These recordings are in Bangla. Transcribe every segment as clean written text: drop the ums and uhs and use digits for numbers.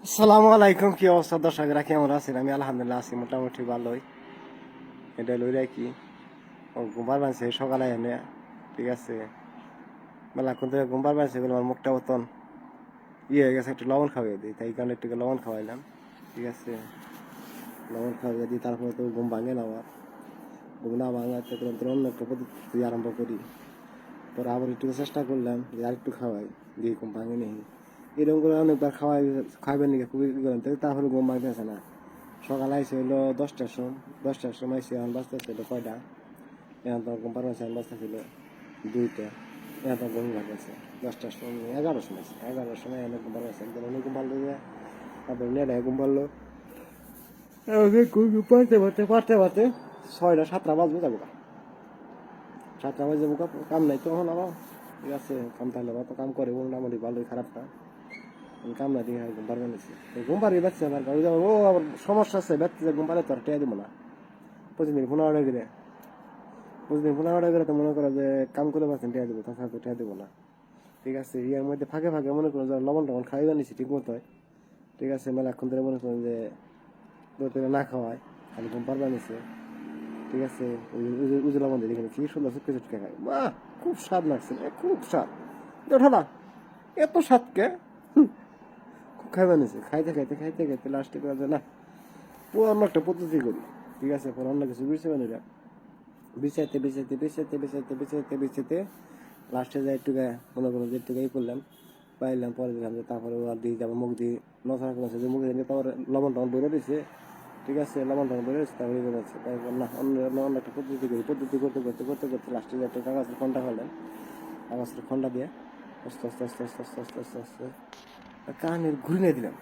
আসসালামু আলাইকুম। কি অবস্থা দর্শকরা, কেমন আছেন? আমি আলহামদুলিল্লাহ আছি, মোটামুটি ভালোই। এটা লইরা কি ঘুমার বানছে সকালে এনে, ঠিক আছে, মেলাক্ষণ থেকে ঘুমার বানছে, আমার মুখটা মতন হয়ে গেছে, একটু লবণ খাওয়াই দিই, তাই কারণে একটু লবণ খাওয়াইলাম, ঠিক আছে। লবণ খাওয়াই দিই, তারপরে তো ঘুম ভাঙে না আমার। ঘুম না ভাঙাতে অন্য একটা পদ্ধতি আরম্ভ করি। পরে আবার একটু চেষ্টা করলাম যে আর একটু খাওয়াই, দিয়ে ঘুম ভাঙে নেই। এরকম করে অনেকবার খাওয়াইবেন নাকি খুবই করেন, তারপরে ঘুম ভাঙতেছে না। সকালে আইসে হইলো 10টার সময় আইসে, এখন বাজতেছিল কয়টা, এখন তো ঘুম পারবেন, এখন বাজতেছিল 2টা, এখন তো ঘুম ভাঙতেছে 10টার সময়, 11টার সময়, 11টার সময় এনে ঘুম পারবেন, একদম অনেক ঘুম পারলো যে, তারপরে নেড়ায় ঘুম পারলো। পারতে 6টা 7টা বাজবো, যাবো 7টা বাজে যাবো, কাম নাই তো এখন আবার, ঠিক আছে। কাম তাহলে তো কাম করে মোটামুটি ভালোই, খারাপ না। কাম না দিয়ে ঘুম পারবেন, ঘুম পারি বাচ্চা আমার, ও আবার সমস্যা আছে, ব্যক্তি ঘুম পারে তো আর টেয়া দিব না। প্রতিদিন 15 টাকা করে, প্রতিদিন 15 টাকা করে, তো মনে করো যে কাম করে পাচ্ছেন টেয়া দেবো, তাছাড়া তো টেয়া দেবো না, ঠিক আছে। ইয়ার মধ্যে ফাঁকে ফাঁকে মনে করো যে লবণ টবণ খাইবা নিছি ঠিক মতো, ঠিক আছে। মেলাক্ষণ ধরে মনে করেন যে না খাওয়ায়, খালি ঘুম পারবা নিছে, ঠিক আছে। উজু লবণ দিয়ে দেখেন কি সুন্দর চুটকে চুটকে খায়, বাহ, খুব স্বাদ লাগছে, খুব স্বাদ। ওঠো না, এত স্বাদকে খুব খাইবা নিছে, খাইতে খাইতে খাইতে খাইতে লাস্টে করা যায় না, অন্য একটা পদ্ধতি করি, ঠিক আছে। পরে অন্য কিছু বুঝতে পারি না, বিছাইতে লাস্টে যাই একটু মনে করো যে একটু করলাম, পাইলাম। পরে দিলাম যে, তারপরে আর দিয়ে যাবো মুখ দিয়ে নথা করছে যে মুখে দিয়ে, তারপরে লবণ টবণ বলে দিচ্ছে, ঠিক আছে। লবণ টবণ বলে দিচ্ছে, তারপরে করে যাচ্ছে। তারপর না, অন্য একটা পদ্ধতি করি, পদ্ধতি করতে করতে করতে করতে লাস্টে যে একটা কাগজের খন্ডা ফেললেন, কাগজের খন্ডা দিয়ে আস্তে আস্তে আস্তে আস্তে আস্তে আস্তে আস্তে আস্তে কানের ঘুরে নিয়ে দিলাম,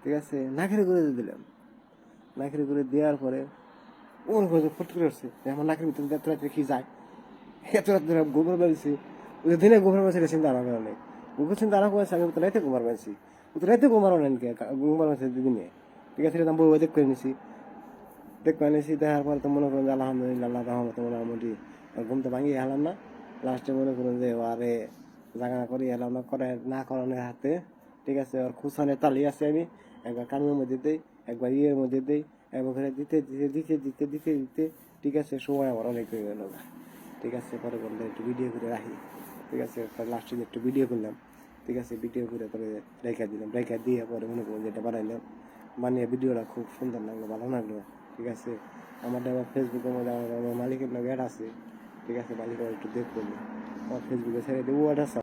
ঠিক আছে। নাকের ঘুরে দিলাম, নাকের ঘুরে দেওয়ার পরে ওর ঘরে ফট করে আসছে, আমার নাকের ভিতরে এত রাত্রে কি যায়, এত রাত্রে গোবর বেড়েছি। ওই দিনে গোবর বেড়েছে চিন্তা আরম্ভ করে নেই, গোবর চিন্তা আরম্ভ করেছে, আমি তো রাইতে গোবর বেড়েছি, ও তো রাইতে গোবর নেন কে, গোবর বেড়েছে দিনে, ঠিক আছে। আমি বউ দেখ করে নিছি, দেখ করে নিছি, দেখার পরে তো মনে করেন যে আলহামদুলিল্লাহ, আল্লাহ রহমতে মোটামুটি ঘুম তো ভাঙিয়ে হেলাম না। লাস্টে মনে করেন যে আরে জাগা করি এলাম না, করে না করানোর হাতে, ঠিক আছে। ওর খুসানের তালি আছে, আমি একবার কানের মধ্যে দিই, একবার ইয়ের মধ্যে দিই, একবার দিতে দিতে দিতে দিতে দিতে দিতে, ঠিক আছে। সময় আমার অনেক হয়ে গেল, ঠিক আছে। পরে বললে একটু ভিডিও করে রাখি, ঠিক আছে। লাস্টে একটু ভিডিও করলাম, ঠিক আছে। ভিডিও করে পরে রেখা দিলাম, রেখা দিয়ে পরে মনে করুন যেটা বানাইলাম, মানে ভিডিওটা খুব সুন্দর লাগলো, ভালো লাগলো, ঠিক আছে। আমাদের আবার ফেসবুকের মধ্যে আমার মালিকের নাম অ্যাড আছে, ঠিক আছে। মালিক একটু দেখবো, আমার ফেসবুকে ছেড়ে দেবো, অ্যাড আছে।